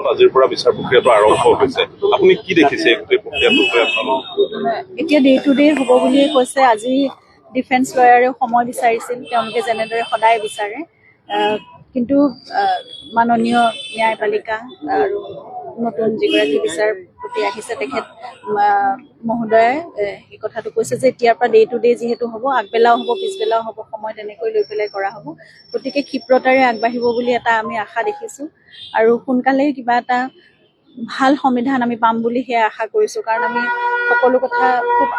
আজিৰ পৰা বিচাৰ প্ৰক্ৰিয়াটো আৰম্ভ হৈছে আপুনি কি দেখিছে এই প্ৰক্ৰিয়াটো এতিয়া ডে টু ডে হ'ব বুলিয়ে কৈছে আজি ডিফেন্স লয়াৰেও সময় বিচাৰিছিল তেওঁলোকে যেনেদৰে সদায় বিচাৰে কিন্তু মাননীয় ন্যায়পালিকা আৰু নতুন যিগৰাকী বিচাৰপতি আহিছে তেখেত মহোদয়ে এই কথাটো কৈছে যে এতিয়াৰ পৰা ডে টু ডে যিহেতু হ'ব আগবেলাও হ'ব পিছবেলাও হ'ব সময় তেনেকৈ লৈ পেলাই কৰা হ'ব গতিকে ক্ষিপ্ৰতাৰে আগবাঢ়িব বুলি এটা আমি আশা দেখিছোঁ আৰু সোনকালেই কিবা এটা ভাল সংবিধান আমি পাম বুলি সেয়া আশা কৰিছোঁ কাৰণ আমি সকলো কথা খুব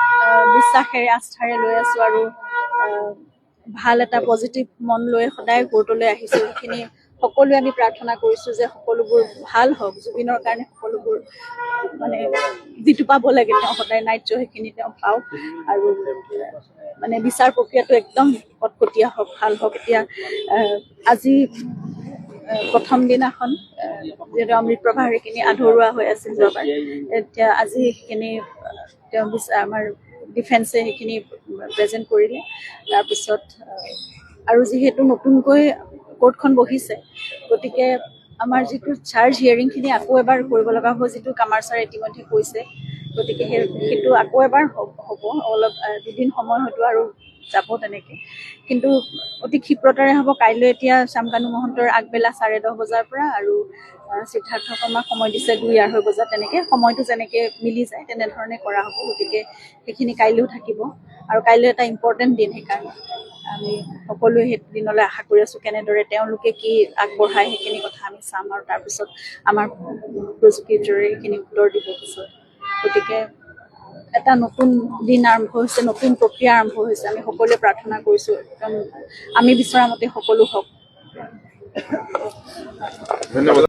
বিশ্বাসেৰে আস্থাৰে লৈ আছোঁ আৰু ভাল এটা পজিটিভ মন লৈ সদায় কোৰ্টলৈ আহিছোঁ সেইখিনি সকলোৱে আমি প্ৰাৰ্থনা কৰিছোঁ যে সকলোবোৰ ভাল হওক জুবিনৰ কাৰণে সকলোবোৰ মানে যিটো পাব লাগে তেওঁ সদায় ন্যায্য সেইখিনি তেওঁ পাওক আৰু মানে বিচাৰ প্ৰক্ৰিয়াটো একদম কটকটীয়া হওক ভাল হওক এতিয়া আজি প্ৰথম দিনাখন যিহেতু অমৃতপ্ৰভাৰ সেইখিনি আধৰুৱা হৈ আছিল যোৱাবাৰ এতিয়া আজি সেইখিনি তেওঁ আমাৰ ডিফেন্সে সেইখিনি প্ৰেজেণ্ট কৰিলে তাৰপিছত আৰু যিহেতু নতুনকৈ কোৰ্টখন বহিছে গতিকে আমাৰ যিটো চাৰ্জ হিয়াৰিংখিনি আকৌ এবাৰ কৰিব লগা হ'ব যিটো কামাৰ ছাৰে ইতিমধ্যে কৈছে গতিকে সেইটো আকৌ এবাৰ হ'ব অলপ দুদিন সময় হয়তো আৰু যাব তেনেকৈ কিন্তু অতি ক্ষিপ্ৰতাৰে হ'ব কাইলৈ এতিয়া শ্যামকানু মহন্তৰ আগবেলা 10:30 বজাৰ পৰা আৰু সিদ্ধাৰ্থ শৰ্মাক সময় দিছে 2-2:30 বজাত তেনেকৈ সময়টো যেনেকৈ মিলি যায় তেনেধৰণে কৰা হ'ব গতিকে সেইখিনি কাইলৈও থাকিব আৰু কাইলৈ এটা ইম্পৰ্টেণ্ট দিন সেইকাৰণে আমি সকলোৱে সেই দিনলৈ আশা কৰি আছোঁ কেনেদৰে তেওঁলোকে কি আগবঢ়ায় সেইখিনি কথা আমি চাম আৰু তাৰপিছত আমাৰ প্ৰজিকিউটৰে সেইখিনি উত্তৰ দিব পিছত গতিকে এটা নতুন দিন আৰম্ভ হৈছে নতুন প্ৰক্ৰিয়া আৰম্ভ হৈছে আমি সকলোৱে প্ৰাৰ্থনা কৰিছোঁ আমি বিচৰা মতে সকলো হওক ধন্যবাদ।